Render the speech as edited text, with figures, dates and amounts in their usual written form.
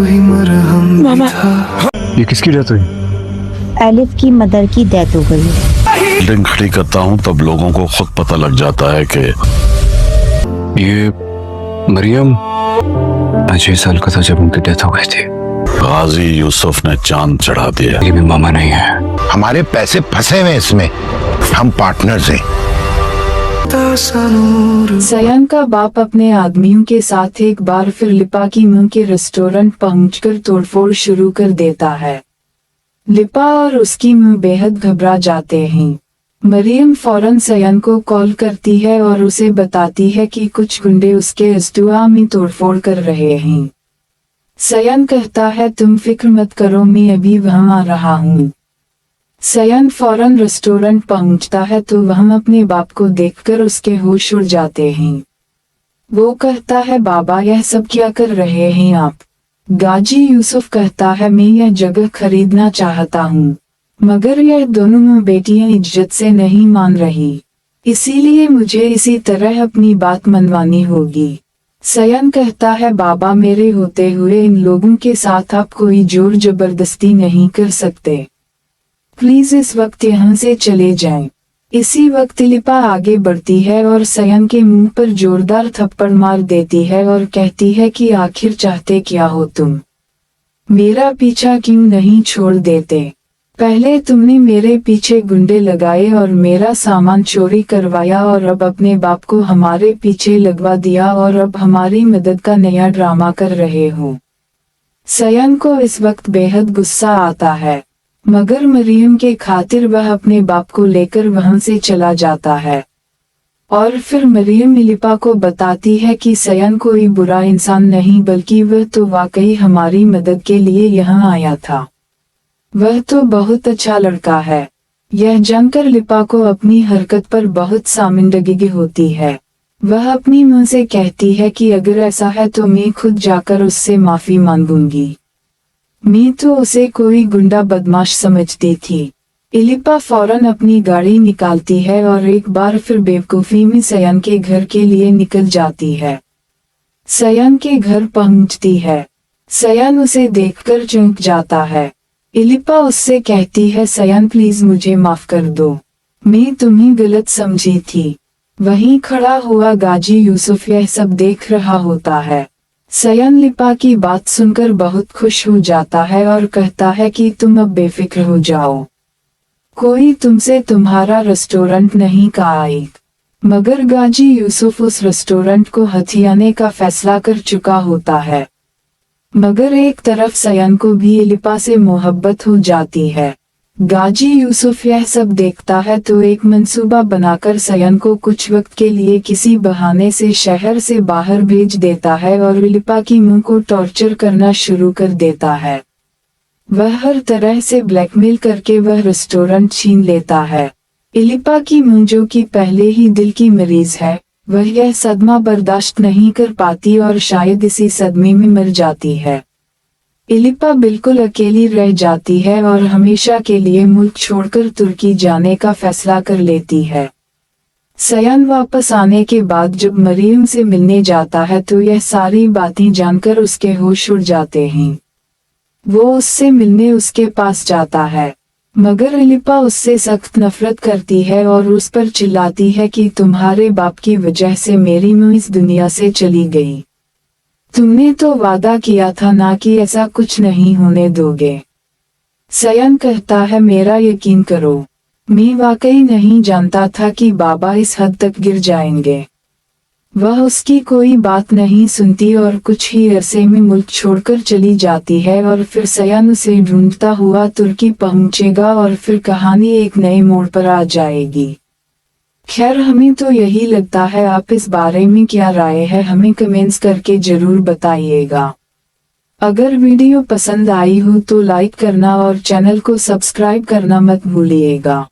मामा, ये किसकी डेथ हुई? एलिफ की मदर की डेथ हो गई। बिल्डिंग खड़ी करता हूँ तब लोगों को खुद पता लग जाता है कि ये मरियम 6 साल का था जब उनकी डेथ हो गई थी। गाजी यूसुफ ने चांद चढ़ा दिया। ये भी मामा नहीं है। हमारे पैसे फंसे हुए इसमें, हम पार्टनर्स हैं। सयान का बाप अपने आदमियों के साथ एक बार फिर लिपा की मुंह के रेस्टोरेंट पहुंचकर तोड़फोड़ शुरू कर देता है। लिपा और उसकी मुंह बेहद घबरा जाते हैं। मरियम फौरन सयान को कॉल करती है और उसे बताती है कि कुछ गुंडे उसके स्टुआ में तोड़फोड़ कर रहे हैं। सयान कहता है तुम फिक्र मत करो, मैं अभी वहां आ रहा हूँ। सयान फौरन रेस्टोरेंट पहुंचता है तो वह अपने बाप को देखकर उसके होश उड़ जाते हैं। वो कहता है बाबा यह सब क्या कर रहे हैं आप? गाजी यूसुफ कहता है मैं यह जगह खरीदना चाहता हूँ, मगर यह दोनों बेटियां इज्जत से नहीं मान रही, इसीलिए मुझे इसी तरह अपनी बात मनवानी होगी। सयान कहता है बाबा मेरे होते हुए इन लोगों के साथ आप कोई जोर जबरदस्ती नहीं कर सकते, प्लीज इस वक्त यहाँ से चले जाएं। इसी वक्त लिपा आगे बढ़ती है और सयान के मुंह पर जोरदार थप्पड़ मार देती है और कहती है कि आखिर चाहते क्या हो तुम? मेरा पीछा क्यों नहीं छोड़ देते? पहले तुमने मेरे पीछे गुंडे लगाए और मेरा सामान चोरी करवाया और अब अपने बाप को हमारे पीछे लगवा दिया और अब हमारी मदद का नया ड्रामा कर रहे हो। सयान को इस वक्त बेहद गुस्सा आता है, मगर मरियम के खातिर वह अपने बाप को लेकर वहां से चला जाता है। और फिर मरियम लिपा को बताती है कि सयान कोई बुरा इंसान नहीं बल्कि वह तो वाकई हमारी मदद के लिए यहाँ आया था। वह तो बहुत अच्छा लड़का है। यह जानकर लिपा को अपनी हरकत पर बहुत शर्मिंदगी होती है। वह अपनी मुंह से कहती है कि अगर ऐसा है तो मैं खुद जाकर उससे माफी मांगूंगी, मैं तो उसे कोई गुंडा बदमाश समझती थी। लिपा फौरन अपनी गाड़ी निकालती है और एक बार फिर बेवकूफी में सयान के घर के लिए निकल जाती है। सयान के घर पहुंचती है। सयान उसे देखकर चौंक जाता है। लिपा उससे कहती है सयान प्लीज मुझे माफ कर दो, मैं तुम्हें गलत समझी थी। वहीं खड़ा हुआ गाजी यूसुफ यह सब देख रहा होता है। सयान लिपा की बात सुनकर बहुत खुश हो जाता है और कहता है कि तुम अब बेफिक्र हो जाओ, कोई तुमसे तुम्हारा रेस्टोरेंट नहीं खाएगा। मगर गाजी यूसुफ उस रेस्टोरेंट को हथियाने का फैसला कर चुका होता है। मगर एक तरफ सयान को भी लिपा से मोहब्बत हो जाती है। गाजी यूसुफ यह सब देखता है तो एक मंसूबा बनाकर सयान को कुछ वक्त के लिए किसी बहाने से शहर से बाहर भेज देता है और लिपा की मुंह को टॉर्चर करना शुरू कर देता है। वह हर तरह से ब्लैकमेल करके वह रेस्टोरेंट छीन लेता है। लिपा की मुंह जो कि पहले ही दिल की मरीज है, वह यह सदमा बर्दाश्त नहीं कर पाती और शायद इसी सदमे में मर जाती है। लिपा बिल्कुल अकेली रह जाती है और हमेशा के लिए मुल्क छोड़कर तुर्की जाने का फैसला कर लेती है। सयान वापस आने के बाद जब मरियम से मिलने जाता है तो यह सारी बातें जानकर उसके होश उड़ जाते हैं। वो उससे मिलने उसके पास जाता है, मगर लिपा उससे सख्त नफरत करती है और उस पर चिल्लाती है कि तुम्हारे बाप की वजह से मेरी मां इस दुनिया से चली गई। तुमने तो वादा किया था ना कि ऐसा कुछ नहीं होने दोगे। सयान कहता है मेरा यकीन करो, मैं वाकई नहीं जानता था कि बाबा इस हद तक गिर जाएंगे। वह उसकी कोई बात नहीं सुनती और कुछ ही अरसे में मुल्क छोड़कर चली जाती है और फिर सयान उसे ढूंढता हुआ तुर्की पहुंचेगा और फिर कहानी एक नए मोड़ पर आ जाएगी। खैर हमें तो यही लगता है, आप इस बारे में क्या राय है हमें कमेंट्स करके जरूर बताइएगा। अगर वीडियो पसंद आई हो तो लाइक करना और चैनल को सब्सक्राइब करना मत भूलिएगा।